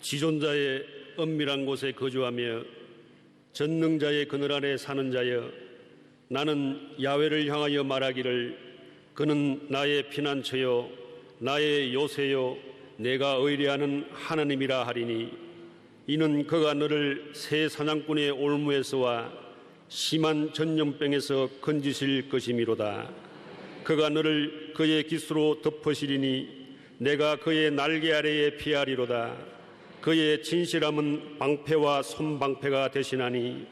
지존자의 은밀한 곳에 거주하며 전능자의 그늘 아래 사는 자여, 나는 야훼를 향하여 말하기를 그는 나의 피난처요 나의 요새요 내가 의뢰하는 하나님이라 하리니, 이는 그가 너를 새 사냥꾼의 올무에서와 심한 전염병에서 건지실 것이미로다. 그가 너를 그의 깃으로 덮으시리니 내가 그의 날개 아래에 피하리로다. 그의 진실함은 방패와 손방패가 되시나니,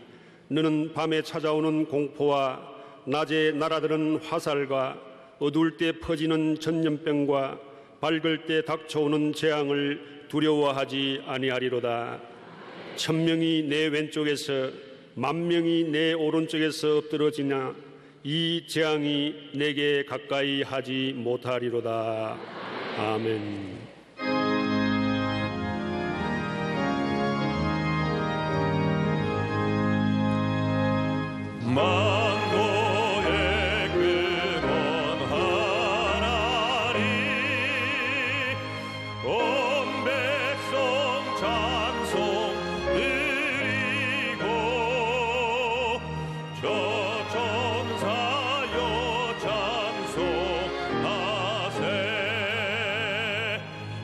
너는 밤에 찾아오는 공포와 낮에 날아드는 화살과 어두울 때 퍼지는 전염병과 밝을 때 닥쳐오는 재앙을 두려워하지 아니하리로다. 1000명이 내 왼쪽에서 10,000명이 내 오른쪽에서 엎드러지나 이 재앙이 내게 가까이 하지 못하리로다. 아멘. 만고의 근원 하나님, 온 백성 찬송 드리고, 저 천사여 찬송하세.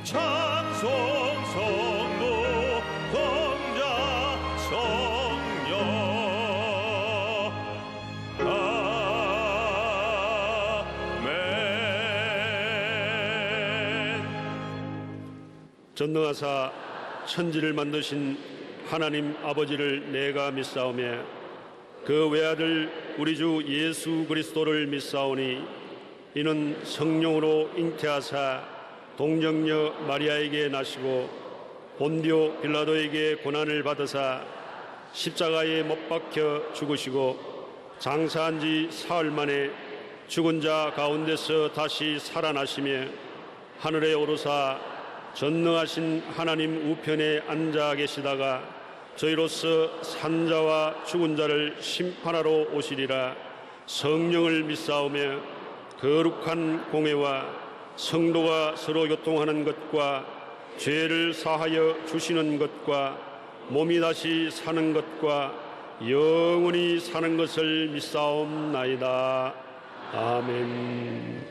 찬송 성도 성자 성령, 전능하사 천지를 만드신 하나님 아버지를 내가 믿사오며 그 외아들 우리 주 예수 그리스도를 믿사오니, 이는 성령으로 잉태하사 동정녀 마리아에게 나시고 본디오 빌라도에게 고난을 받으사 십자가에 못 박혀 죽으시고 장사한 지 사흘 만에 죽은 자 가운데서 다시 살아나시며 하늘에 오르사 전능하신 하나님 우편에 앉아 계시다가 저희로서 산자와 죽은 자를 심판하러 오시리라. 성령을 믿사오며 거룩한 공회와 성도가 서로 교통하는 것과 죄를 사하여 주시는 것과 몸이 다시 사는 것과 영원히 사는 것을 믿사옵나이다. 아멘.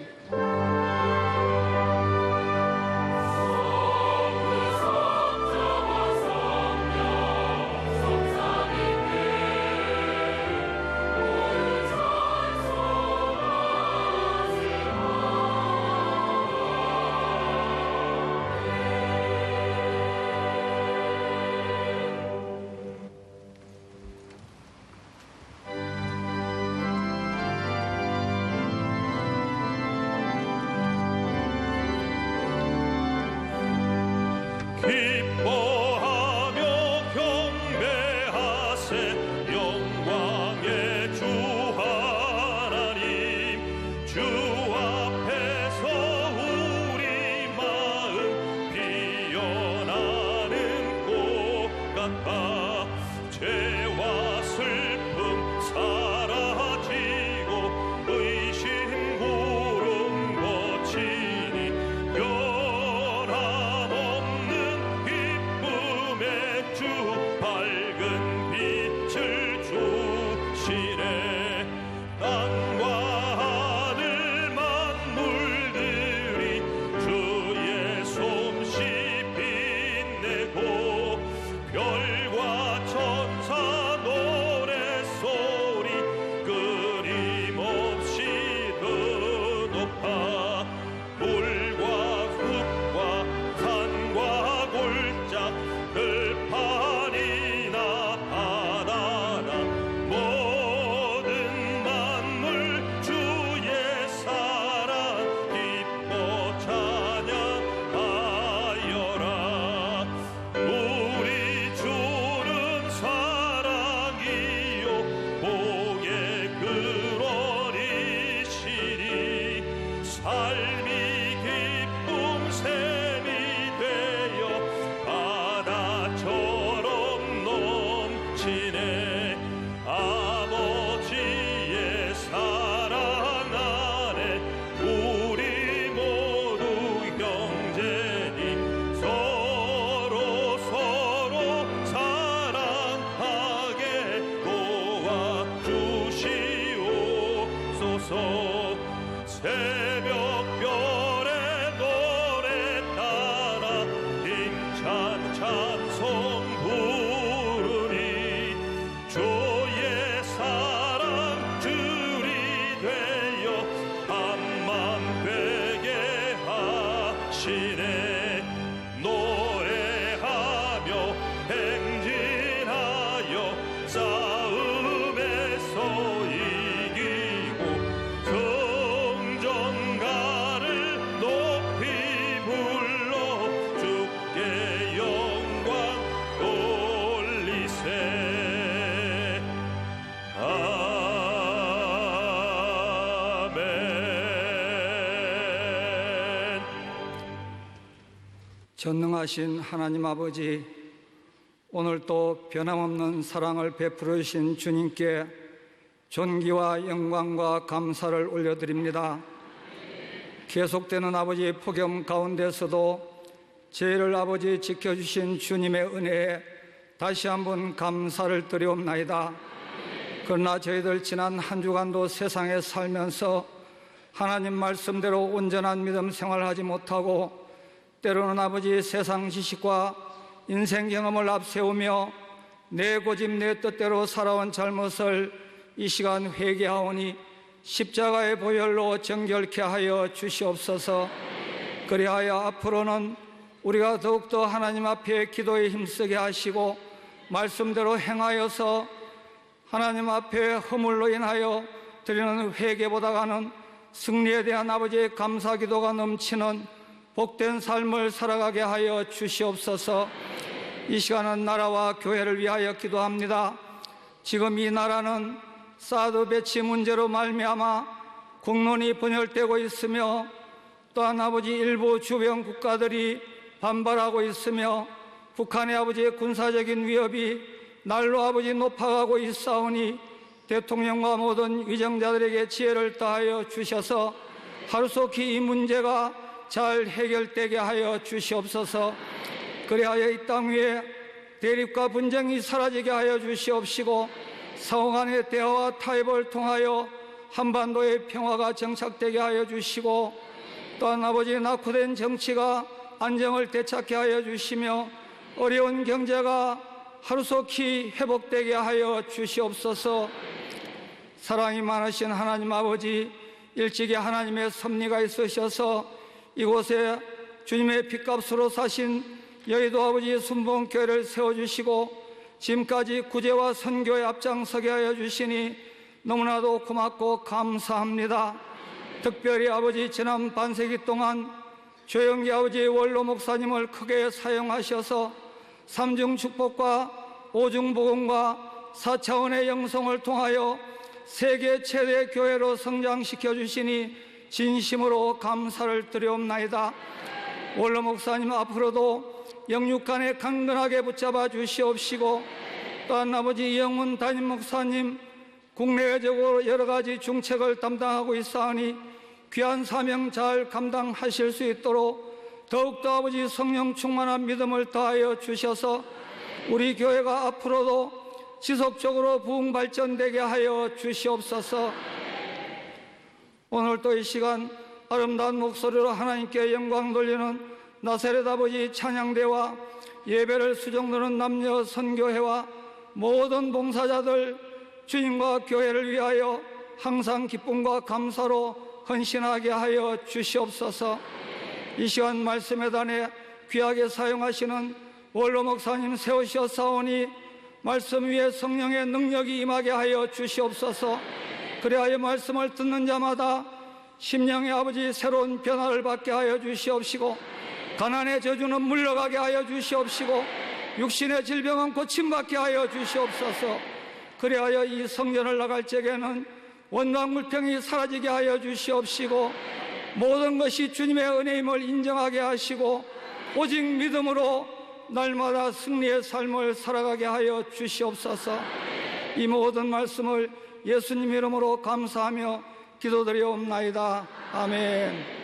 대신에 노래하며 행진하여 싸움에서 이기고 성전가를 높이 불러 주께 영광 돌리세. 전능하신 하나님 아버지, 오늘 또 변함없는 사랑을 베풀어 주신 주님께 존귀와 영광과 감사를 올려드립니다. 계속되는 아버지의 폭염 가운데서도 저희를 아버지 지켜주신 주님의 은혜에 다시 한번 감사를 드리옵나이다. 그러나 저희들 지난 한 주간도 세상에 살면서 하나님 말씀대로 온전한 믿음 생활하지 못하고 때로는 아버지 세상 지식과 인생 경험을 앞세우며 내 고집 내 뜻대로 살아온 잘못을 이 시간 회개하오니 십자가의 보혈로 정결케 하여 주시옵소서. 그리하여 앞으로는 우리가 더욱더 하나님 앞에 기도에 힘쓰게 하시고 말씀대로 행하여서 하나님 앞에 허물로 인하여 드리는 회개보다가는 승리에 대한 아버지의 감사 기도가 넘치는 복된 삶을 살아가게 하여 주시옵소서. 이 시간은 나라와 교회를 위하여 기도합니다. 지금 이 나라는 사드 배치 문제로 말미암아 국론이 분열되고 있으며 또한 아버지 일부 주변 국가들이 반발하고 있으며 북한의 아버지의 군사적인 위협이 날로 아버지 높아가고 있사오니 대통령과 모든 위정자들에게 지혜를 다하여 주셔서 하루속히 이 문제가 잘 해결되게 하여 주시옵소서. 그리하여 이 땅 위에 대립과 분쟁이 사라지게 하여 주시옵시고 상호 간의 대화와 타협을 통하여 한반도의 평화가 정착되게 하여 주시고 또한 아버지 낙후된 정치가 안정을 되찾게 하여 주시며 어려운 경제가 하루속히 회복되게 하여 주시옵소서. 사랑이 많으신 하나님 아버지, 일찍이 하나님의 섭리가 있으셔서 이곳에 주님의 핏값으로 사신 여의도 아버지 순복음교회를 세워주시고 지금까지 구제와 선교에 앞장서게 하여 주시니 너무나도 고맙고 감사합니다. 특별히 아버지 지난 반세기 동안 조영기 아버지 원로 목사님을 크게 사용하셔서 삼중 축복과 오중 복음과 4차원의 영성을 통하여 세계 최대 교회로 성장시켜 주시니 진심으로 감사를 드리옵나이다. 원로 목사님 앞으로도 영육간에 강건하게 붙잡아 주시옵시고 또한 아버지 이영문 담임 목사님 국내외적으로 여러 가지 중책을 담당하고 있사오니 귀한 사명 잘 감당하실 수 있도록 더욱더 아버지 성령 충만한 믿음을 더하여 주셔서 우리 교회가 앞으로도 지속적으로 부흥 발전되게 하여 주시옵소서. 오늘 또 이 시간 아름다운 목소리로 하나님께 영광 돌리는 나사렛 아버지 찬양대와 예배를 수종드는 남녀 선교회와 모든 봉사자들 주님과 교회를 위하여 항상 기쁨과 감사로 헌신하게 하여 주시옵소서. 이 시간 말씀의 단에 귀하게 사용하시는 원로 목사님 세우셨사오니 말씀 위에 성령의 능력이 임하게 하여 주시옵소서. 그리하여 말씀을 듣는 자마다 심령의 아버지 새로운 변화를 받게 하여 주시옵시고 가난의 저주는 물러가게 하여 주시옵시고 육신의 질병은 고침받게 하여 주시옵소서. 그리하여 이 성전을 나갈 적에는 원망불평이 사라지게 하여 주시옵시고 모든 것이 주님의 은혜임을 인정하게 하시고 오직 믿음으로 날마다 승리의 삶을 살아가게 하여 주시옵소서. 이 모든 말씀을 예수님 이름으로 감사하며 기도드리옵나이다. 아멘.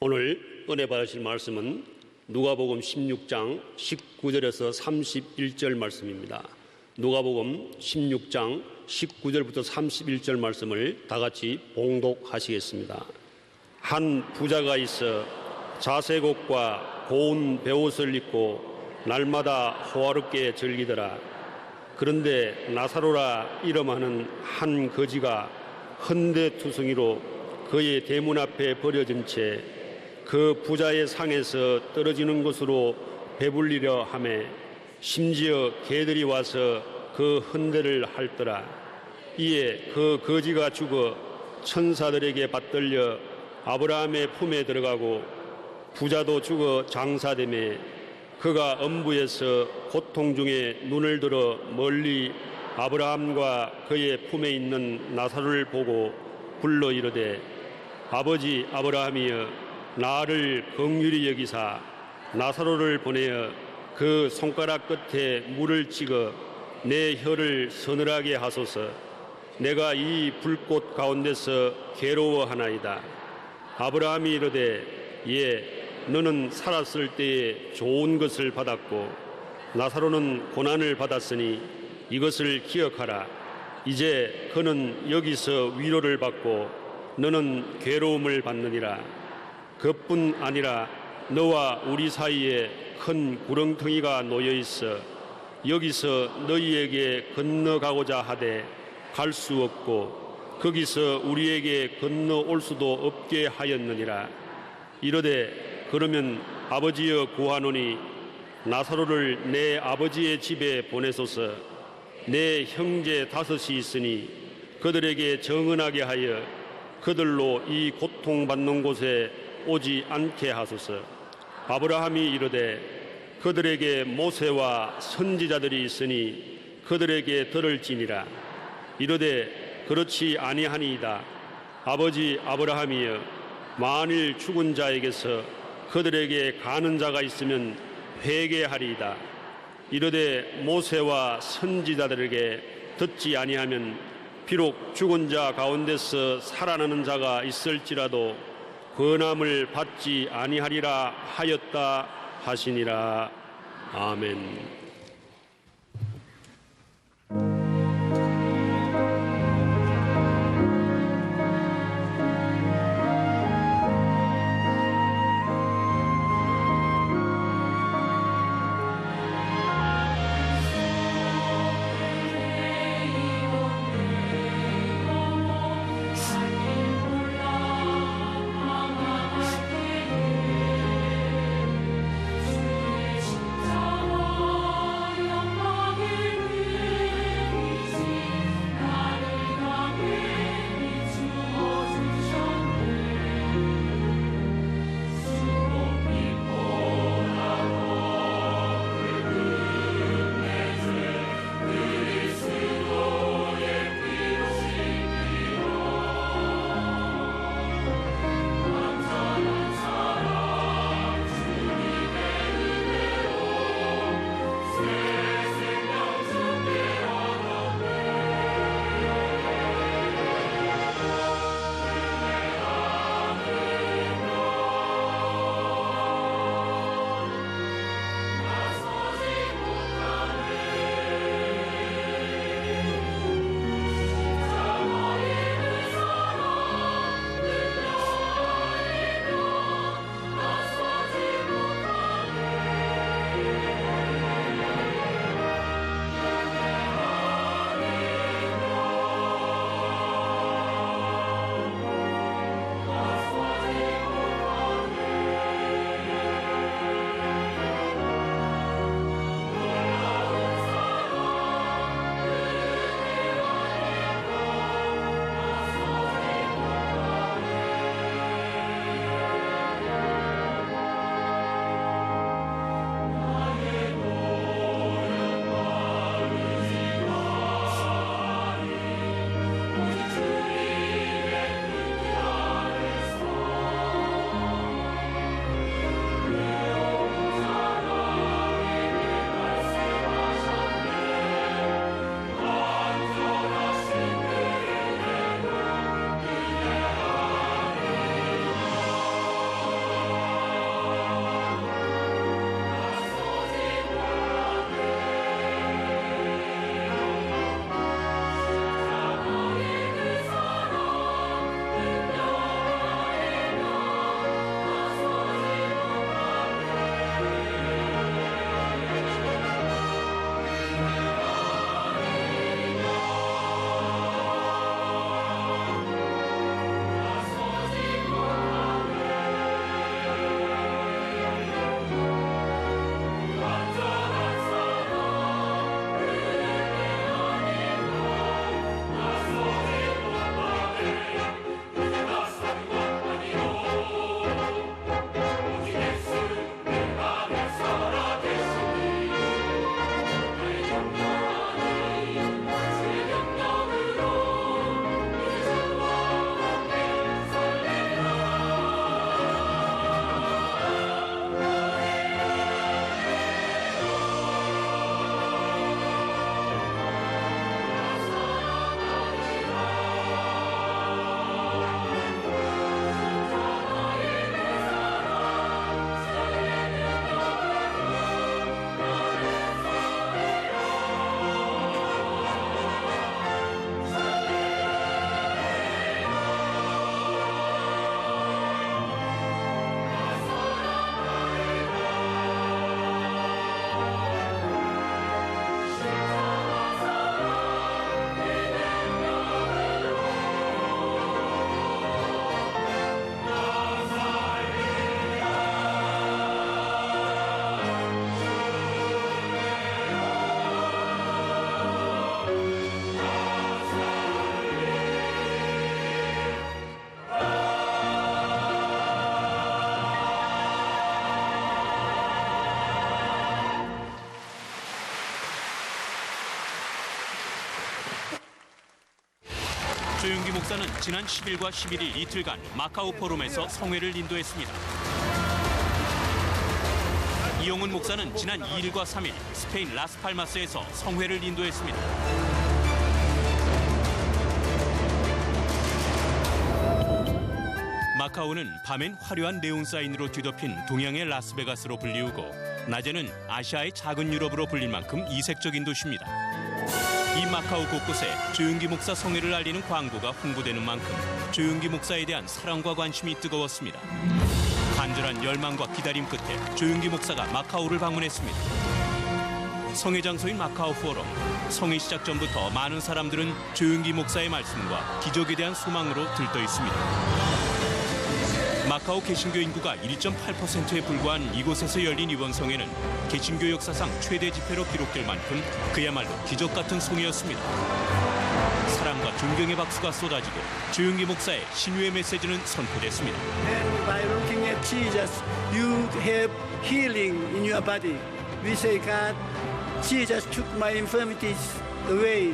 오늘 은혜 받으실 말씀은 누가복음 16장 19절에서 31절 말씀입니다. 누가복음 16장 19절부터 31절 말씀을 다 같이 봉독하시겠습니다. 한 부자가 있어 자색옷과 고운 베옷을 입고 날마다 호화롭게 즐기더라. 그런데 나사로라 이름하는 한 거지가 헌데투성이로 그의 대문 앞에 버려진 채 그 부자의 상에서 떨어지는 것으로 배불리려 하매 심지어 개들이 와서 그 헌데를 핥더라. 이에 그 거지가 죽어 천사들에게 받들려 아브라함의 품에 들어가고 부자도 죽어 장사되매 그가 엄부에서 고통 중에 눈을 들어 멀리 아브라함과 그의 품에 있는 나사로를 보고 불러 이르되 아버지 아브라함이여 나를 긍휼히 여기사 나사로를 보내어 그 손가락 끝에 물을 찍어 내 혀를 서늘하게 하소서. 내가 이 불꽃 가운데서 괴로워하나이다. 아브라함이 이르되 예, 너는 살았을 때에 좋은 것을 받았고 나사로는 고난을 받았으니 이것을 기억하라. 이제 그는 여기서 위로를 받고 너는 괴로움을 받느니라. 그뿐 아니라 너와 우리 사이에 큰 구렁텅이가 놓여 있어 여기서 너희에게 건너가고자 하되 갈 수 없고 거기서 우리에게 건너올 수도 없게 하였느니라. 이르되 그러면 아버지여 구하노니 나사로를 내 아버지의 집에 보내소서. 내 형제 5이 있으니 그들에게 정언하게 하여 그들로 이 고통받는 곳에 오지 않게 하소서. 아브라함이 이르되 그들에게 모세와 선지자들이 있으니 그들에게 들을지니라. 이르되 그렇지 아니하니이다. 아버지 아브라함이여 만일 죽은 자에게서 그들에게 가는 자가 있으면 회개하리이다. 이르되 모세와 선지자들에게 듣지 아니하면 비록 죽은 자 가운데서 살아나는 자가 있을지라도 권함을 받지 아니하리라 하였다 하시니라. 아멘. 목사는 지난 10일과 11일 이틀간 마카오 포럼에서 성회를 인도했습니다. 이용훈 목사는 지난 2일과 3일 스페인 라스팔마스에서 성회를 인도했습니다. 마카오는 밤엔 화려한 네온사인으로 뒤덮인 동양의 라스베가스로 불리우고 낮에는 아시아의 작은 유럽으로 불릴 만큼 이색적인 도시입니다. 이 마카오 곳곳에 조윤기 목사 성회를 알리는 광고가 홍보되는 만큼 조윤기 목사에 대한 사랑과 관심이 뜨거웠습니다. 간절한 열망과 기다림 끝에 조윤기 목사가 마카오를 방문했습니다. 성회 장소인 마카오 포럼. 성회 시작 전부터 많은 사람들은 조윤기 목사의 말씀과 기적에 대한 소망으로 들떠 있습니다. 마카오 개신교 인구가 1.8%에 불과한 이곳에서 열린 이번 성회는 개신교 역사상 최대 집회로 기록될 만큼 그야말로 기적 같은 성회였습니다. 사랑과 존경의 박수가 쏟아지고 조윤기 목사의 신유의 메시지는 선포됐습니다. And by looking at Jesus, you have healing in your body. We say, God, Jesus took my infirmities away.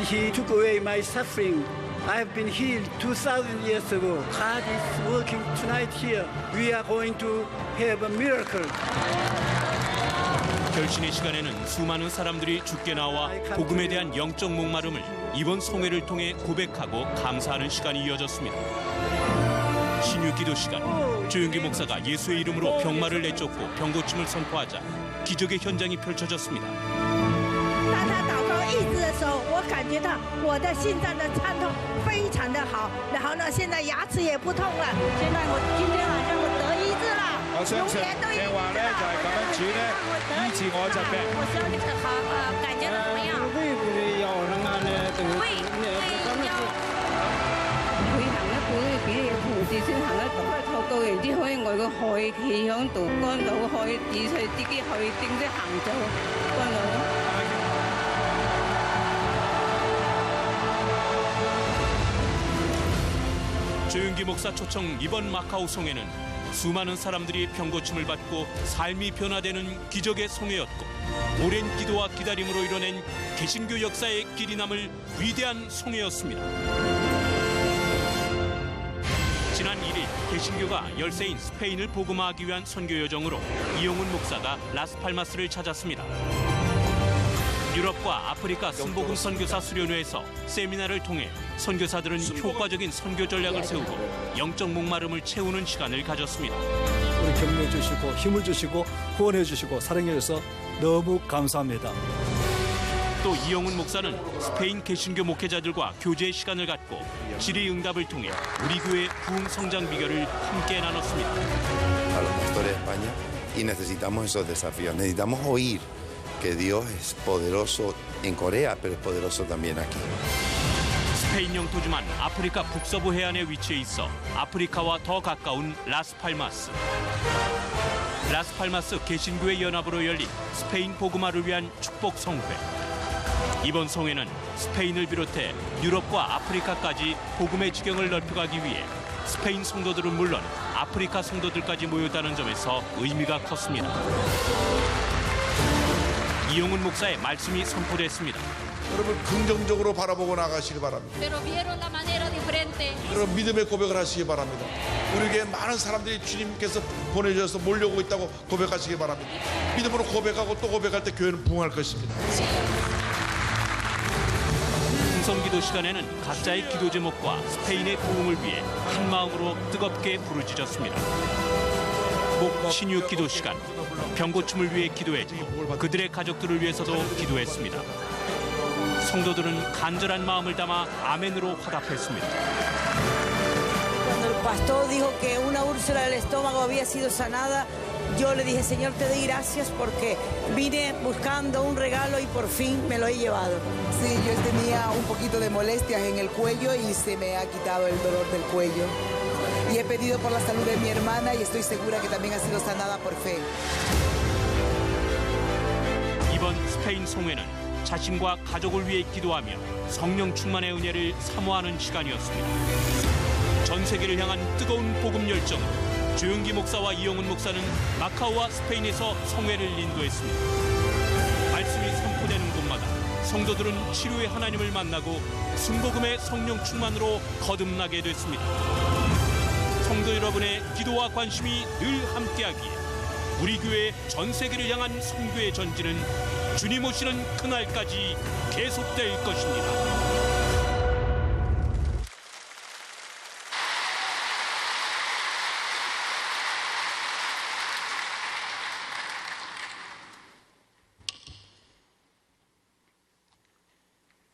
He took away my suffering. I have been healed 2,000 years ago. God is working tonight here. We are going to have a miracle. 결신의 시간에는 수많은 사람들이 주께 나와 복음에 대한 영적 목마름을 이번 성회를 통해 고백하고 감사하는 시간이 이어졌습니다. 신유 기도 시간, 조윤기 목사가 예수의 이름으로 병마를 내쫓고 병고침을 선포하자 기적의 현장이 펼쳐졌습니다. 当他祷告医治的时候，我感觉到我的心脏的颤痛非常的好，然后呢，现在牙齿也不痛了。现在我今天晚上我得醫治啦，永遠都醫治啦。醫治我疾病。我身體好，感覺到怎麼樣？胃要。佢行一步都俾你同時先行得到，透到然之可以外個氣氣響度乾到可以自己自己去正式行走乾到。 조윤기 목사 초청 이번 마카오 성회는 수많은 사람들이 병고침을 받고 삶이 변화되는 기적의 성회였고 오랜 기도와 기다림으로 이뤄낸 개신교 역사의 길이 남을 위대한 성회였습니다. 지난 1일 개신교가 열세인 스페인을 복음화하기 위한 선교 여정으로 이용훈 목사가 라스팔마스를 찾았습니다. 유럽과 아프리카 순복음 선교사 수련회에서 세미나를 통해 선교사들은 효과적인 선교 전략을 세우고 영적 목마름을 채우는 시간을 가졌습니다. 우리 격려해 주시고 힘을 주시고 후원해 주시고 사랑해 주셔서 너무 감사합니다. 또 이용훈 목사는 스페인 개신교 목회자들과 교제의 시간을 갖고 질의응답을 통해 우리 교회 부흥 성장 비결을 함께 나눴습니다. A los pastores de España y necesitamos esos desafíos. Necesitamos oír que Dios es poderoso en Corea, pero es poderoso también aquí. 스페인 영토지만 아프리카 북서부 해안에 위치해 있어 아프리카와 더 가까운 라스팔마스. 라스팔마스 개신교회 연합으로 열린 스페인 복음화를 위한 축복 성회. 이번 성회는 스페인을 비롯해 유럽과 아프리카까지 복음의 지경을 넓혀가기 위해 스페인 성도들은 물론 아프리카 성도들까지 모였다는 점에서 의미가 컸습니다. 이용훈 목사의 말씀이 선포됐습니다. 여러분 긍정적으로 바라보고 나가시기 바랍니다. 여러분 믿음의 고백을 하시기 바랍니다. 우리에게 많은 사람들이 주님께서 보내주셔서 몰려오고 있다고 고백하시기 바랍니다. 믿음으로 고백하고 또 고백할 때 교회는 부흥할 것입니다. 풍성기도 시간에는 각자의 기도 제목과 스페인의 부흥을 위해 한 마음으로 뜨겁게 부르짖었습니다. 신유 기도 시간, 병고침을 위해 기도했고 그들의 가족들을 위해서도 기도했습니다. 성도들은 간절한 마음을 담아 아멘으로 화답했습니다. Cuando el pastor dijo que una úlcera del estómago había sido sanada, yo le dije, Señor, te doy gracias porque vine buscando un regalo y por fin me lo he llevado. Sí, yo tenía un poquito de molestias en el cuello y se me ha quitado el dolor del cuello. Y he pedido por la salud de mi hermana y estoy segura que también ha sido sanada por fe. 이번 스페인 성회는 자신과 가족을 위해 기도하며 성령 충만의 은혜를 사모하는 시간이었습니다. 전 세계를 향한 뜨거운 복음 열정으로 조윤기 목사와 이용훈 목사는 마카오와 스페인에서 성회를 인도했습니다. 말씀이 선포되는 곳마다 성도들은 치료의 하나님을 만나고 순복음의 성령 충만으로 거듭나게 됐습니다. 성도 여러분의 기도와 관심이 늘 함께하기에 우리 교회 전 세계를 향한 선교의 전진은 주님 오시는 그날까지 계속될 것입니다.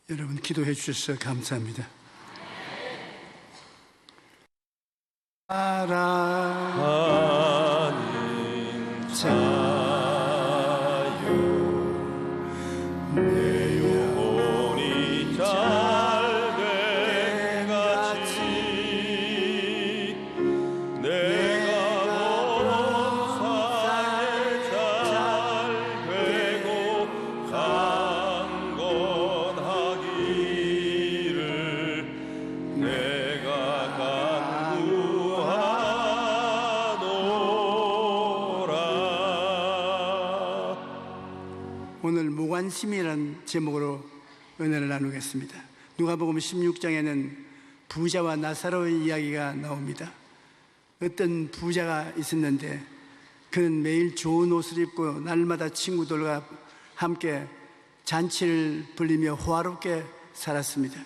여러분 기도해 주셔서 감사합니다. 사랑하는 자요 내 영혼이 잘돼같이 내가 범사에 잘되고 강건하기를 내가 오늘 무관심이라는 제목으로 은혜를 나누겠습니다. 누가복음 16장에는 부자와 나사로의 이야기가 나옵니다. 어떤 부자가 있었는데 그는 매일 좋은 옷을 입고 날마다 친구들과 함께 잔치를 벌리며 호화롭게 살았습니다.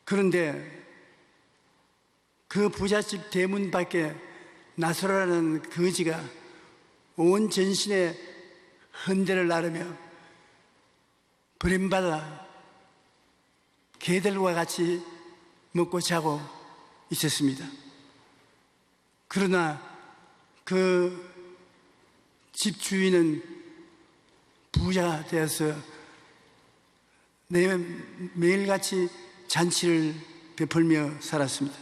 그런데 그 부잣집 대문 밖에 나사로라는 거지가 온 전신에 헌대를 나르며 버림받아 개들과 같이 먹고 자고 있었습니다. 그러나 그 집 주인은 부자가 되어서 매일같이 잔치를 베풀며 살았습니다.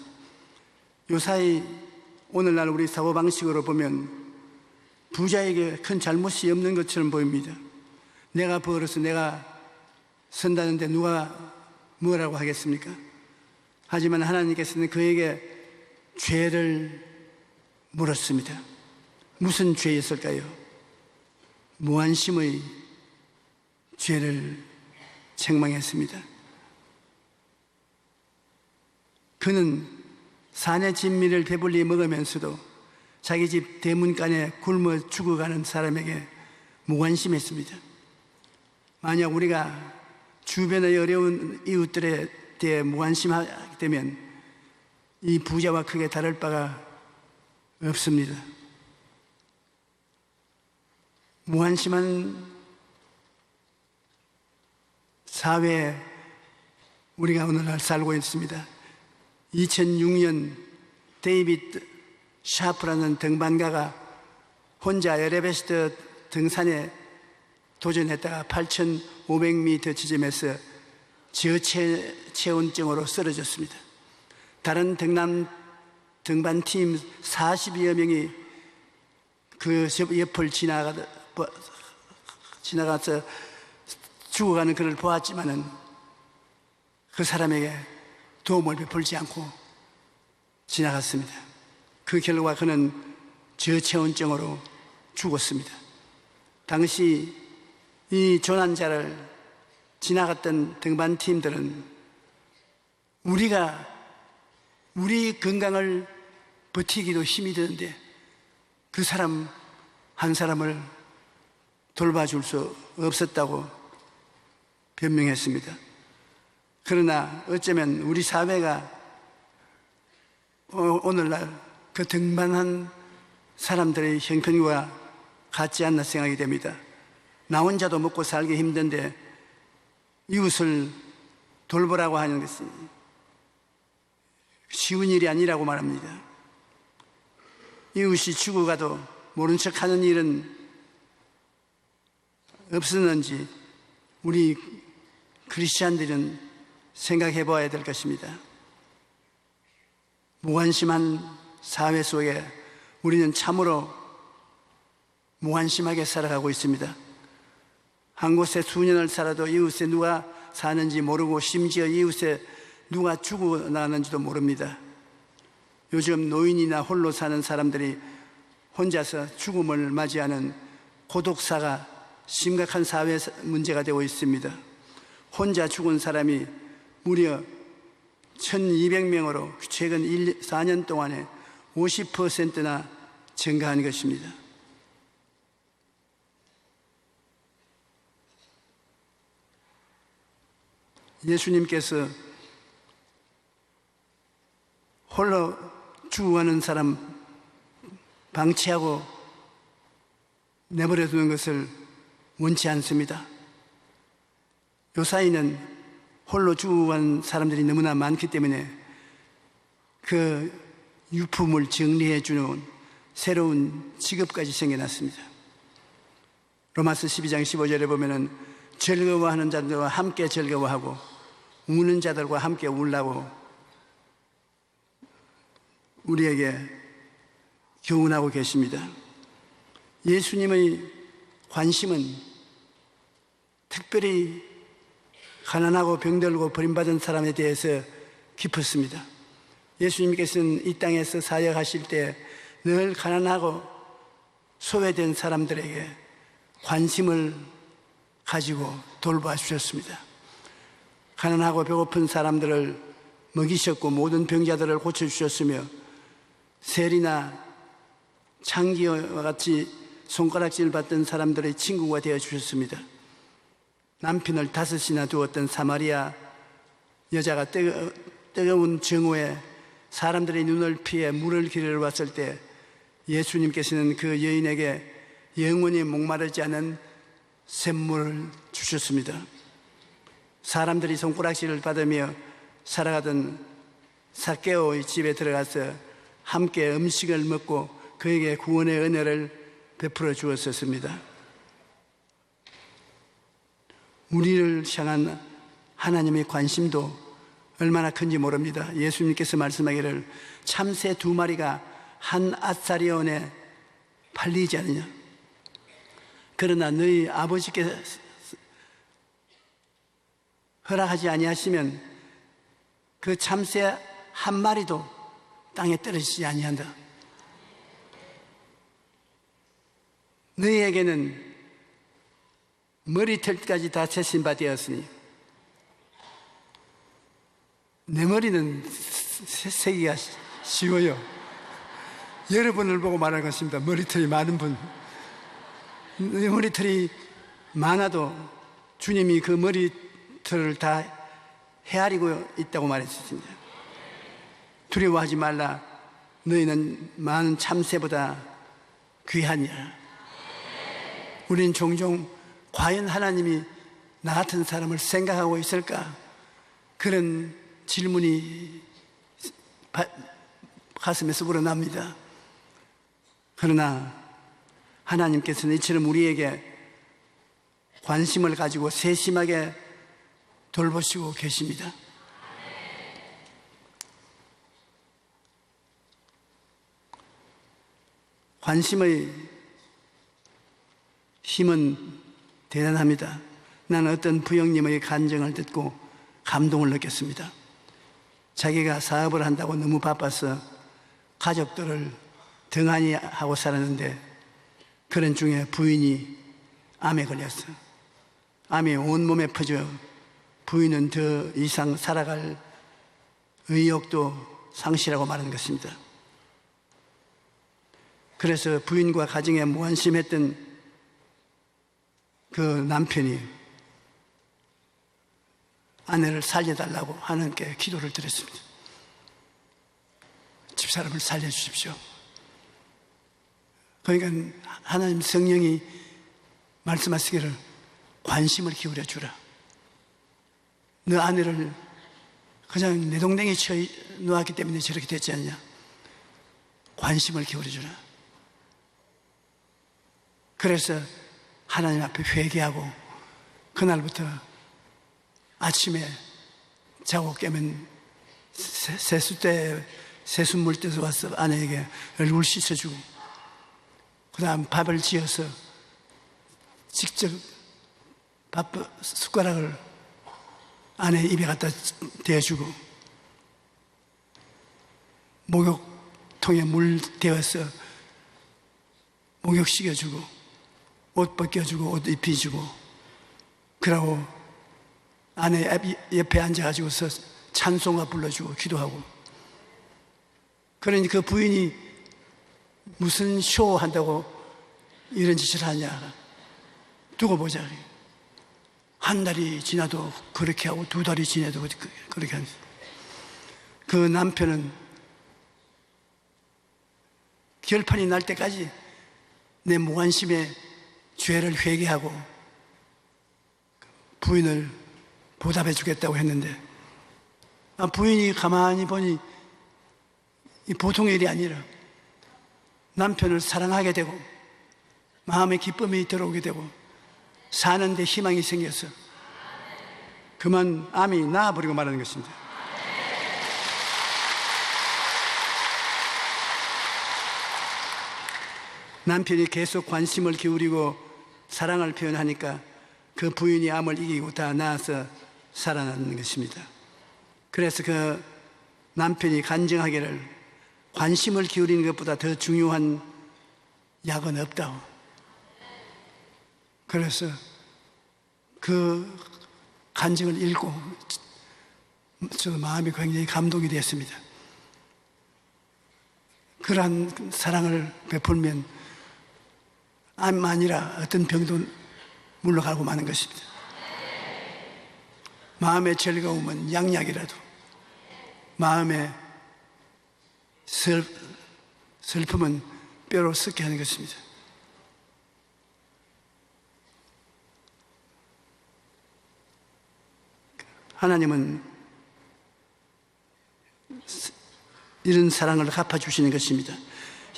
요사이 오늘날 우리 사고방식으로 보면 부자에게 큰 잘못이 없는 것처럼 보입니다. 내가 벌어서 내가 선다는데 누가 뭐라고 하겠습니까? 하지만 하나님께서는 그에게 죄를 물었습니다. 무슨 죄였을까요? 무한심의 죄를 책망했습니다. 그는 산의 진미를 배불리 먹으면서도 자기 집 대문간에 굶어 죽어가는 사람에게 무관심했습니다. 만약 우리가 주변의 어려운 이웃들에 대해 무관심하게 되면 이 부자와 크게 다를 바가 없습니다. 무관심한 사회에 우리가 오늘날 살고 있습니다. 2006년 데이비드 샤프라는 등반가가 혼자 에베레스트 등산에 도전했다가 8,500m 지점에서 저체온증으로 쓰러졌습니다. 다른 등반팀 40여 명이 그 옆을 지나가서 죽어가는 그를 보았지만은 그 사람에게 도움을 베풀지 않고 지나갔습니다. 그 결과 그는 저체온증으로 죽었습니다. 당시 이 조난자를 지나갔던 등반팀들은 우리 건강을 버티기도 힘이 드는데 그 사람 한 사람을 돌봐줄 수 없었다고 변명했습니다. 그러나 어쩌면 우리 사회가 오늘날 그 등반한 사람들의 형편과 같지 않나 생각이 됩니다. 나 혼자도 먹고 살기 힘든데 이웃을 돌보라고 하는 것은 쉬운 일이 아니라고 말합니다. 이웃이 죽어가도 모른 척하는 일은 없었는지 우리 크리스찬들은 생각해 봐야 될 것입니다. 무관심한 사회 속에 우리는 참으로 무관심하게 살아가고 있습니다. 한 곳에 수년을 살아도 이웃에 누가 사는지 모르고 심지어 이웃에 누가 죽어나는지도 모릅니다. 요즘 노인이나 홀로 사는 사람들이 혼자서 죽음을 맞이하는 고독사가 심각한 사회 문제가 되고 있습니다. 혼자 죽은 사람이 무려 1200명으로 최근 4년 동안에 50%나 증가한 것입니다. 예수님께서 홀로 죽어가는 사람 방치하고 내버려 두는 것을 원치 않습니다. 요사이는 홀로 죽어간 사람들이 너무나 많기 때문에 그 유품을 정리해 주는 새로운 직업까지 생겨났습니다. 로마서 12장 15절에 보면은 즐거워하는 자들과 함께 즐거워하고 우는 자들과 함께 울라고 우리에게 교훈하고 계십니다. 예수님의 관심은 특별히 가난하고 병들고 버림받은 사람에 대해서 깊었습니다. 예수님께서는 이 땅에서 사역하실 때 늘 가난하고 소외된 사람들에게 관심을 가지고 돌봐 주셨습니다. 가난하고 배고픈 사람들을 먹이셨고 모든 병자들을 고쳐주셨으며 세리나 창기와 같이 손가락질 받던 사람들의 친구가 되어주셨습니다. 남편을 5이나 두었던 사마리아 여자가 뜨거운 정오에 사람들의 눈을 피해 물을 기르러 왔을 때 예수님께서는 그 여인에게 영원히 목마르지 않은 샘물을 주셨습니다. 사람들이 손가락질을 받으며 살아가던 삭개오의 집에 들어가서 함께 음식을 먹고 그에게 구원의 은혜를 베풀어 주었었습니다. 우리를 향한 하나님의 관심도 얼마나 큰지 모릅니다. 예수님께서 말씀하기를 참새 2마리가 한 아사리온에 팔리지 않느냐. 그러나 너희 아버지께서 허락하지 아니하시면 그 참새 1마리도 땅에 떨어지지 아니한다. 너희에게는 머리털까지 다 세신 바 되었으니 내 머리는 세기가 쉬워요. 여러분을 보고 말하는 것입니다. 머리털이 많은 분. 내 머리털이 많아도 주님이 그 머리털을 다 헤아리고 있다고 말했습니다. 두려워하지 말라. 너희는 많은 참새보다 귀하니라. 우린 종종 과연 하나님이 나 같은 사람을 생각하고 있을까? 그런 질문이 가슴에서 우러납니다. 그러나 하나님께서는 이처럼 우리에게 관심을 가지고 세심하게 돌보시고 계십니다. 관심의 힘은 대단합니다. 나는 어떤 부형님의 간증을 듣고 감동을 느꼈습니다. 자기가 사업을 한다고 너무 바빠서 가족들을 등한히 하고 살았는데 그런 중에 부인이 암에 걸렸어. 암이 온몸에 퍼져 부인은 더 이상 살아갈 의욕도 상실하고 마는 것입니다. 그래서 부인과 가정에 무관심했던 그 남편이 아내를 살려달라고 하나님께 기도를 드렸습니다. 집사람을 살려주십시오. 그러니까 하나님 성령이 말씀하시기를 관심을 기울여 주라. 너 아내를 그냥 내동댕이 쳐 놓았기 때문에 저렇게 됐지 않냐. 관심을 기울여 주라. 그래서 하나님 앞에 회개하고 그날부터 아침에 자고 깨면 세숫대에 세숫물 떼서 와서 아내에게 얼굴 씻어주고 그 다음 밥을 지어서 직접 밥 숟가락을 아내 입에 갖다 대어주고 목욕통에 물 데워서 목욕시켜주고 옷 벗겨주고 옷 입혀주고, 그러고 아내 옆에 앉아가지고서 찬송가 불러주고 기도하고. 그러니 그 부인이 무슨 쇼 한다고 이런 짓을 하냐, 두고 보자. 한 달이 지나도 그렇게 하고, 두 달이 지나도 그렇게 하면서, 그 남편은 결판이 날 때까지 내 무관심에 죄를 회개하고 부인을 보답해 주겠다고 했는데, 부인이 가만히 보니 이 보통의 일이 아니라 남편을 사랑하게 되고 마음에 기쁨이 들어오게 되고 사는데 희망이 생겨서 그만 암이 나아버리고 말하는 것입니다. 남편이 계속 관심을 기울이고 사랑을 표현하니까 그 부인이 암을 이기고 다 나아서 살아나는 것입니다. 그래서 그 남편이 간증하기를 관심을 기울이는 것보다 더 중요한 약은 없다고. 그래서 그 간증을 읽고 저 마음이 굉장히 감동이 되었습니다. 그러한 사랑을 베풀면 암 아니라 어떤 병도 물러가고 마는 것입니다. 마음의 즐거움은 양약이라도 마음의 슬픔은 뼈로 썩게 하는 것입니다. 하나님은 이런 사랑을 갚아주시는 것입니다.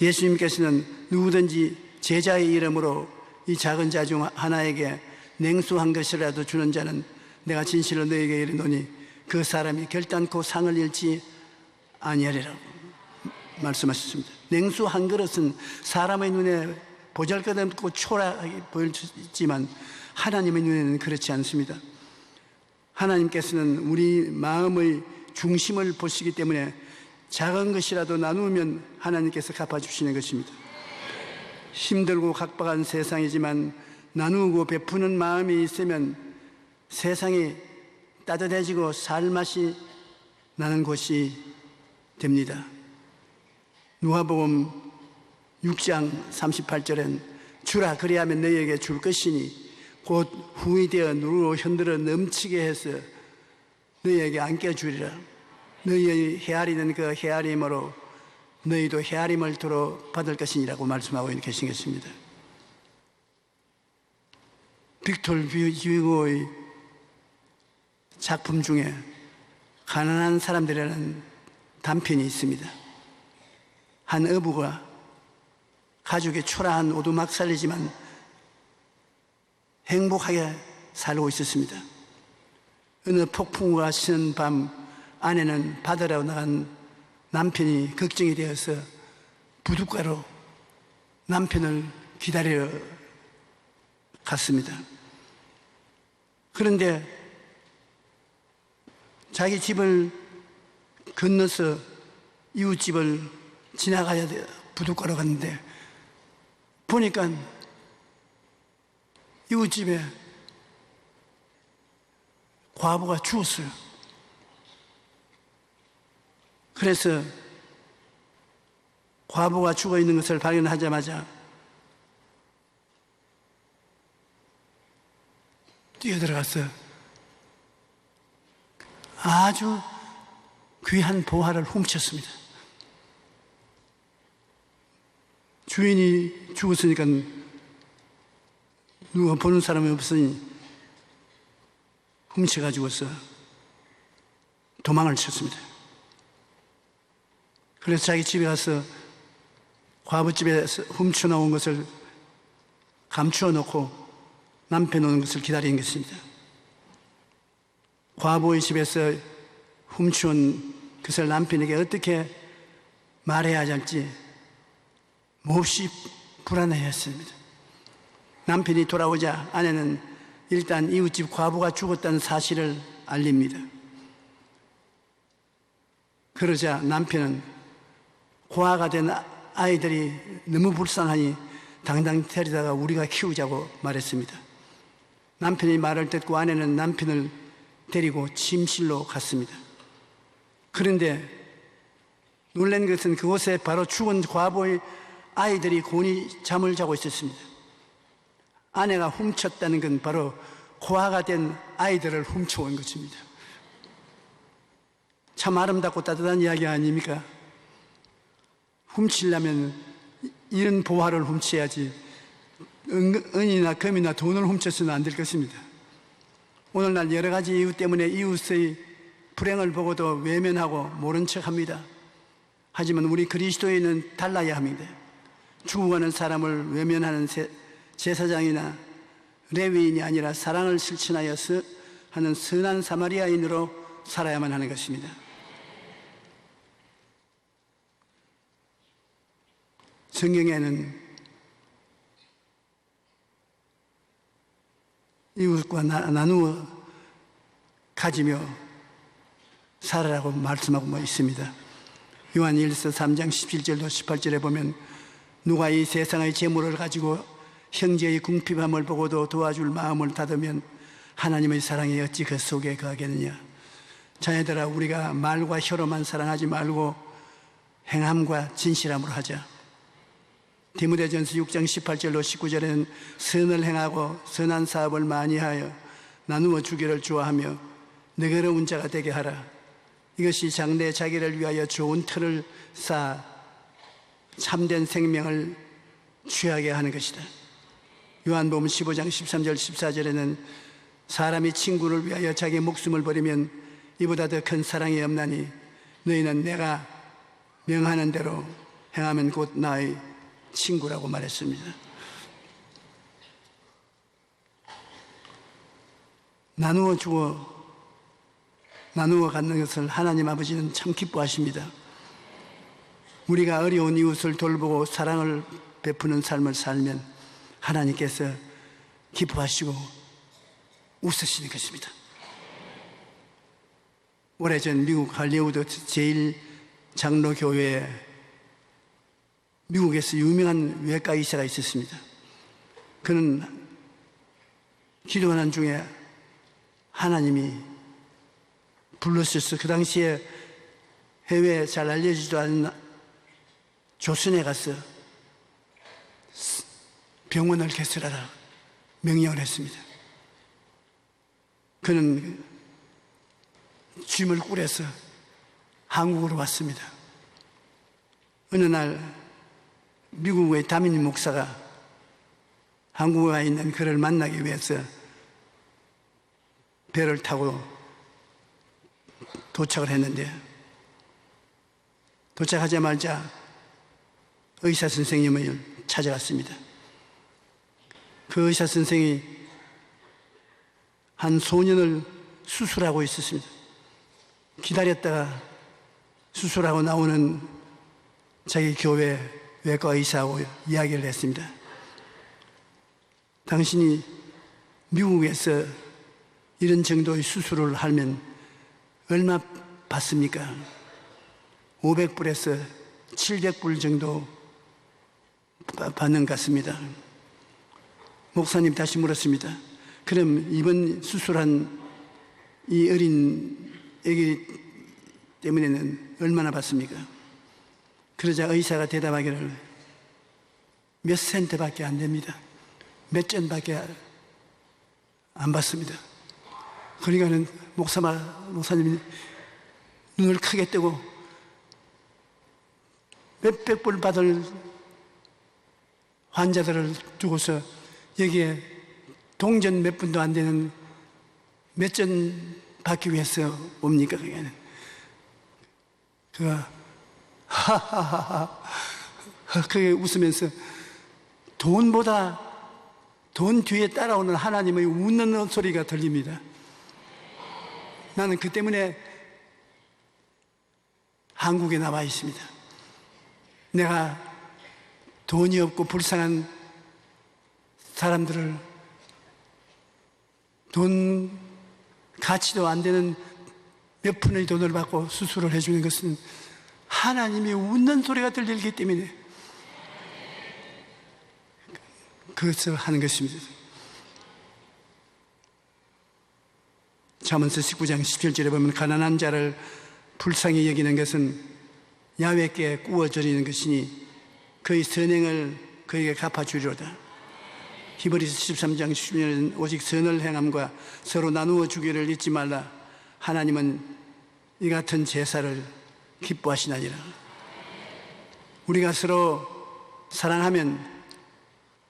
예수님께서는 누구든지 제자의 이름으로 이 작은 자 중 하나에게 냉수 한 것이라도 주는 자는 내가 진실로 너에게 이르노니 그 사람이 결단코 상을 잃지 아니하리라고 말씀하셨습니다. 냉수 한 그릇은 사람의 눈에 보잘것없고 초라하게 보이지만 하나님의 눈에는 그렇지 않습니다. 하나님께서는 우리 마음의 중심을 보시기 때문에 작은 것이라도 나누면 하나님께서 갚아주시는 것입니다. 힘들고 각박한 세상이지만 나누고 베푸는 마음이 있으면 세상이 따뜻해지고 살맛이 나는 곳이 됩니다. 누가복음 6장 38절엔 주라 그리하면 너희에게 줄 것이니 곧 후이 되어 누로 흔들어 넘치게 해서 너희에게 안겨주리라. 너희의 헤아리는 그 헤아림으로 너희도 헤아림을 도로 받을 것이니라고 말씀하고 계신 것입니다. 빅토르 휴고의 작품 중에 가난한 사람들이라는 단편이 있습니다. 한 어부가 가족의 초라한 오두막살이지만 행복하게 살고 있었습니다. 어느 폭풍우가 치는 밤 아내는 바다로 나간 남편이 걱정이 되어서 부둣가로 남편을 기다려 갔습니다. 그런데 자기 집을 건너서 이웃집을 지나가야 돼요. 부둣가로 갔는데 보니까 이웃집에 과부가 죽었어요. 그래서 과부가 죽어 있는 것을 발견하자마자 뛰어들어가서 아주 귀한 보화를 훔쳤습니다. 주인이 죽었으니까 누가 보는 사람이 없으니 훔쳐가지고서 도망을 쳤습니다. 그래서 자기 집에 가서 과부집에서 훔쳐나온 것을 감추어 놓고 남편 오는 것을 기다리는 것입니다. 과부의 집에서 훔쳐온 것을 남편에게 어떻게 말해야 할지 몹시 불안해했습니다. 남편이 돌아오자 아내는 일단 이웃집 과부가 죽었다는 사실을 알립니다. 그러자 남편은 고아가 된 아이들이 너무 불쌍하니 당당 데려다가 우리가 키우자고 말했습니다. 남편이 말을 듣고 아내는 남편을 데리고 침실로 갔습니다. 그런데 놀란 것은 그곳에 바로 죽은 과부의 아이들이 곤히 잠을 자고 있었습니다. 아내가 훔쳤다는 건 바로 고아가 된 아이들을 훔쳐온 것입니다. 참 아름답고 따뜻한 이야기 아닙니까? 훔치려면 이런 보화를 훔쳐야지 은이나 금이나 돈을 훔쳐서는 안 될 것입니다. 오늘날 여러 가지 이유 때문에 이웃의 불행을 보고도 외면하고 모른 척합니다. 하지만 우리 그리스도인은 달라야 합니다. 죽어가는 사람을 외면하는 제사장이나 레위인이 아니라 사랑을 실천하여 하는 선한 사마리아인으로 살아야만 하는 것입니다. 성경에는 이웃과 나누어 가지며 살아라고 말씀하고 있습니다. 요한 1서 3장 17절로 18절에 보면 누가 이 세상의 재물을 가지고 형제의 궁핍함을 보고도 도와줄 마음을 닫으면 하나님의 사랑이 어찌 그 속에 거하겠느냐. 자녀들아, 우리가 말과 혀로만 사랑하지 말고 행함과 진실함으로 하자. 디모데전서 6장 18절로 19절에는 선을 행하고 선한 사업을 많이 하여 나누어 주기를 좋아하며 너그러운 자가 되게 하라. 이것이 장래 자기를 위하여 좋은 틀을 쌓아 참된 생명을 취하게 하는 것이다. 요한복음 15장 13절 14절에는 사람이 친구를 위하여 자기 목숨을 버리면 이보다 더 큰 사랑이 없나니 너희는 내가 명하는 대로 행하면 곧 나의 친구라고 말했습니다. 나누어 주어 나누어 갖는 것을 하나님 아버지는 참 기뻐하십니다. 우리가 어려운 이웃을 돌보고 사랑을 베푸는 삶을 살면 하나님께서 기뻐하시고 웃으시는 것입니다. 오래전 미국 할리우드 제1장로교회에 미국에서 유명한 외과 의사가 있었습니다. 그는 기도하는 중에 하나님이 불러주셔서 그 당시에 해외에 잘 알려지지도 않은 조선에 가서 병원을 개설하라 명령을 했습니다. 그는 짐을 꾸려서 한국으로 왔습니다. 어느 날 미국의 담임 목사가 한국에 와 있는 그를 만나기 위해서 배를 타고 도착을 했는데 도착하자마자 의사 선생님을 찾아갔습니다. 그 의사 선생이 한 소년을 수술하고 있었습니다. 기다렸다가 수술하고 나오는 자기 교회 외과 의사하고 이야기를 했습니다. 당신이 미국에서 이런 정도의 수술을 하면 얼마 받습니까? 500불에서 700불 정도 받는 것 같습니다. 목사님 다시 물었습니다. 그럼 이번 수술한 이 어린 애기 때문에는 얼마나 받습니까? 그러자 의사가 대답하기를 몇 센트밖에 안 됩니다. 몇 전밖에 안 받습니다. 그러니까는 목사님이 눈을 크게 뜨고 몇백 불 받을 환자들을 두고서 여기에 동전 몇 분도 안 되는 몇 전 받기 위해서 옵니까? 그가 하하하하 그게 웃으면서 돈 뒤에 따라오는 하나님의 웃는 소리가 들립니다. 나는 그 때문에 한국에 나와 있습니다. 내가 돈이 없고 불쌍한 사람들을 돈 가치도 안 되는 몇 푼의 돈을 받고 수술을 해주는 것은 하나님이 웃는 소리가 들리기 때문에 그것을 하는 것입니다. 잠언서 19장 17절에 보면 가난한 자를 불쌍히 여기는 것은 야훼께 구워드리는 것이니 그의 선행을 그에게 갚아주리로다. 히브리서 13장 10절에는 오직 선을 행함과 서로 나누어 주기를 잊지 말라. 하나님은 이 같은 제사를 기뻐하시나니라. 우리가 서로 사랑하면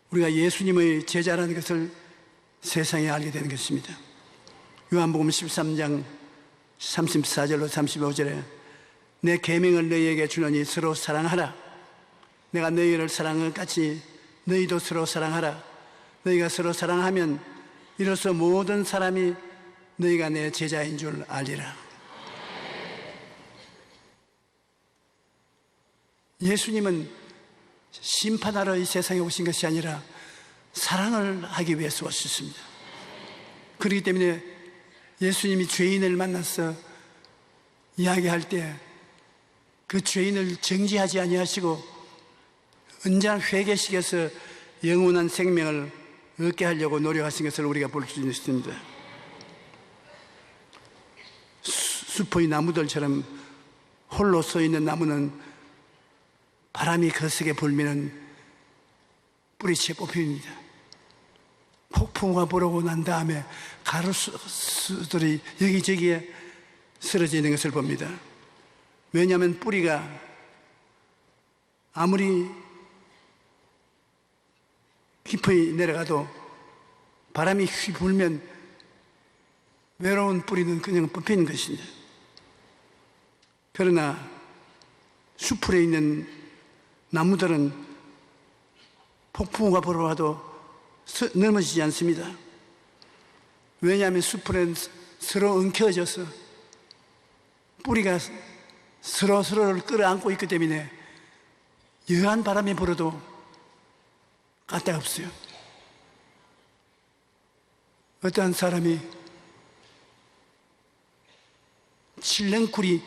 우리가 예수님의 제자라는 것을 세상에 알게 되는 것입니다. 요한복음 13장 34절로 35절에 내 계명을 너희에게 주노니 서로 사랑하라. 내가 너희를 사랑한 것 같이 너희도 서로 사랑하라. 너희가 서로 사랑하면 이로써 모든 사람이 너희가 내 제자인 줄 알리라. 예수님은 심판하러 이 세상에 오신 것이 아니라 사랑을 하기 위해서 오셨습니다. 그렇기 때문에 예수님이 죄인을 만나서 이야기할 때 그 죄인을 정죄하지 아니하시고 언제나 회개시켜서 영원한 생명을 얻게 하려고 노력하신 것을 우리가 볼 수 있습니다. 숲의 나무들처럼 홀로 서 있는 나무는 바람이 거세게 불면 뿌리채 뽑힙니다. 폭풍우가 불어오고 난 다음에 가로수들이 여기저기에 쓰러져 있는 것을 봅니다. 왜냐하면 뿌리가 아무리 깊이 내려가도 바람이 휘 불면 외로운 뿌리는 그냥 뽑히는 것입니다. 그러나 수풀에 있는 나무들은 폭풍우가 불어와도 넘어지지 않습니다. 왜냐하면 수풀은 서로 엉켜져서 뿌리가 서로서로를 끌어안고 있기 때문에 여한 바람이 불어도 까딱없어요. 어떠한 사람이 칠렁쿨이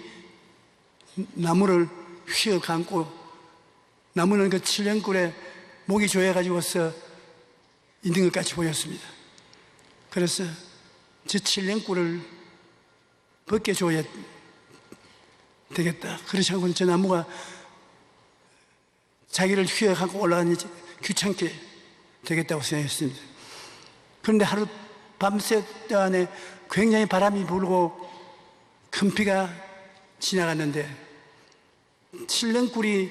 나무를 휘어 감고 나무는 그 칠렁쿨에 목이 조여가지고서 있는 것 같이 보였습니다. 그래서 저 칠렁쿨을 벗겨줘야 되겠다. 그렇지 않고는 저 나무가 자기를 휘어 감고 올라가니 귀찮게 되겠다고 생각했습니다. 그런데 하루 밤새 동안에 굉장히 바람이 불고 큰 비가 지나갔는데 칠렁쿨이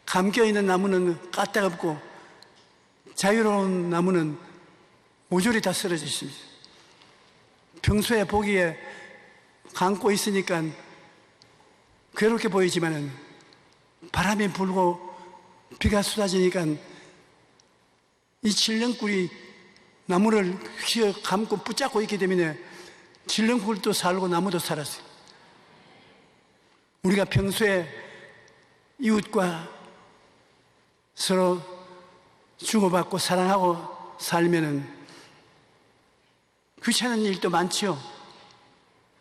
감겨있는 나무는 까딱없고 자유로운 나무는 모조리 다 쓰러져 있습니다. 평소에 보기에 감고 있으니까 괴롭게 보이지만은 바람이 불고 비가 쏟아지니까 이 칠렁쿨이 나무를 휘어 감고 붙잡고 있기 때문에 칠렁쿨도 살고 나무도 살았어요. 우리가 평소에 이웃과 서로 주고받고 사랑하고 살면은 귀찮은 일도 많지요.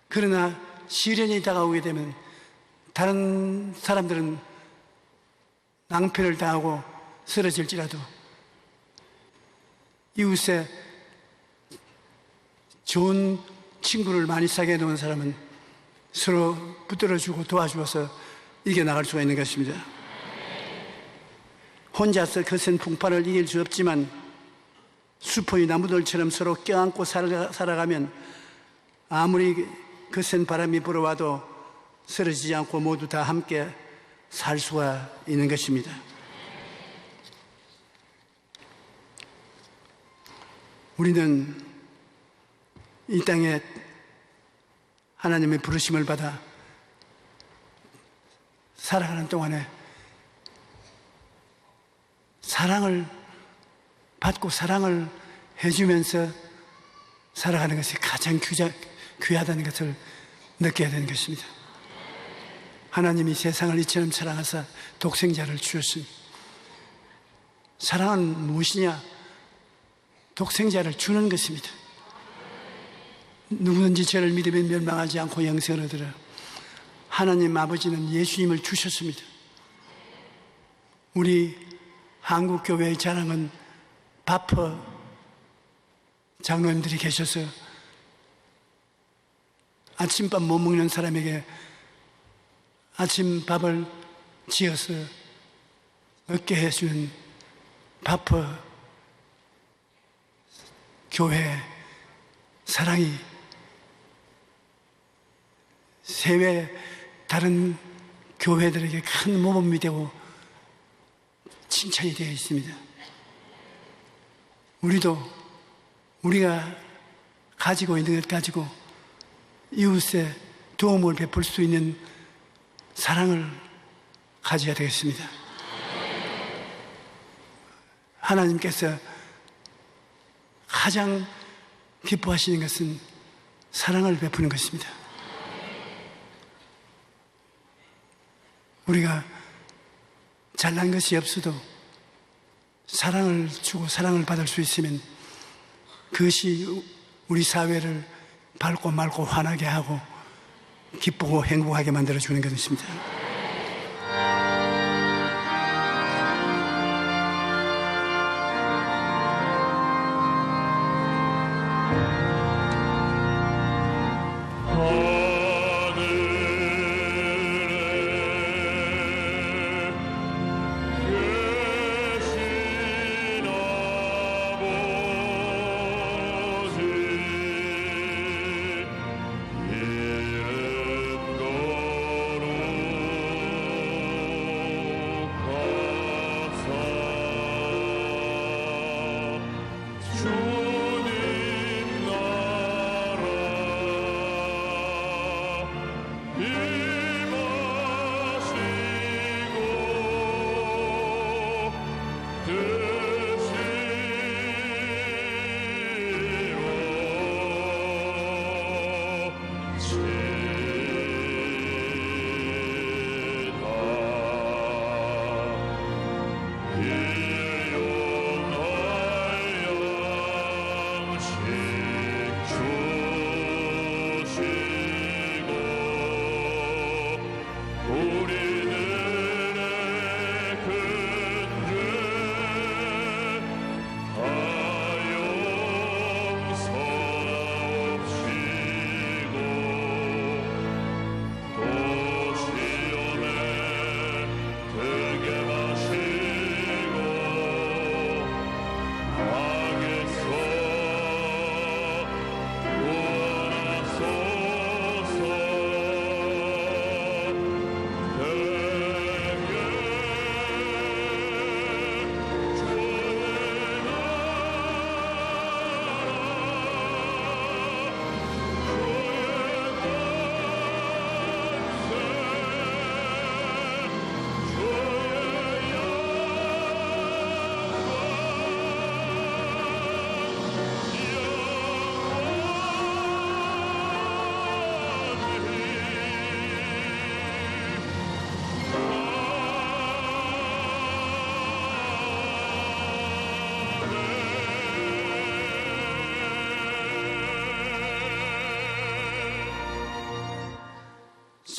그러나 시련이 다가오게 되면 다른 사람들은 낭패를 당하고 쓰러질지라도 이웃에 좋은 친구를 많이 사귀어 놓은 사람은 서로 붙들어주고 도와주어서 이겨나갈 수가 있는 것입니다. 혼자서 거센 풍파를 이길 수 없지만 수포의 나무들처럼 서로 껴안고 살아가면 아무리 거센 바람이 불어와도 쓰러지지 않고 모두 다 함께 살 수가 있는 것입니다. 우리는 이 땅에 하나님의 부르심을 받아 살아가는 동안에 사랑을 받고 사랑을 해주면서 살아가는 것이 가장 귀하다는 것을 느껴야 되는 것입니다. 하나님이 세상을 이처럼 사랑하사 독생자를 주셨습니다. 사랑은 무엇이냐? 독생자를 주는 것입니다. 누구든지 저를 믿으면 멸망하지 않고 영생을 얻으라. 하나님 아버지는 예수님을 주셨습니다. 우리 한국교회의 자랑은 바퍼 장로님들이 계셔서 아침밥 못 먹는 사람에게 아침밥을 지어서 먹게 해주는 바퍼 교회 사랑이 세외 다른 교회들에게 큰 모범이 되고 칭찬이 되어 있습니다. 우리가 가지고 있는 것 가지고 이웃에 도움을 베풀 수 있는 사랑을 가져야 되겠습니다. 하나님께서 가장 기뻐하시는 것은 사랑을 베푸는 것입니다. 우리가 잘난 것이 없어도 사랑을 주고 사랑을 받을 수 있으면 그것이 우리 사회를 밝고 맑고 환하게 하고 기쁘고 행복하게 만들어주는 것입니다.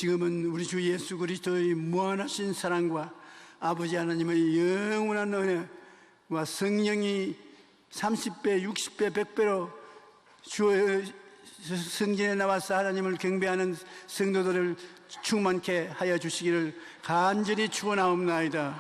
지금은 우리 주 예수 그리스도의 무한하신 사랑과 아버지 하나님의 영원한 은혜와 성령이 30배, 60배, 100배로 주의 성전에 나와서 하나님을 경배하는 성도들을 충만케 하여 주시기를 간절히 축원하옵나이다.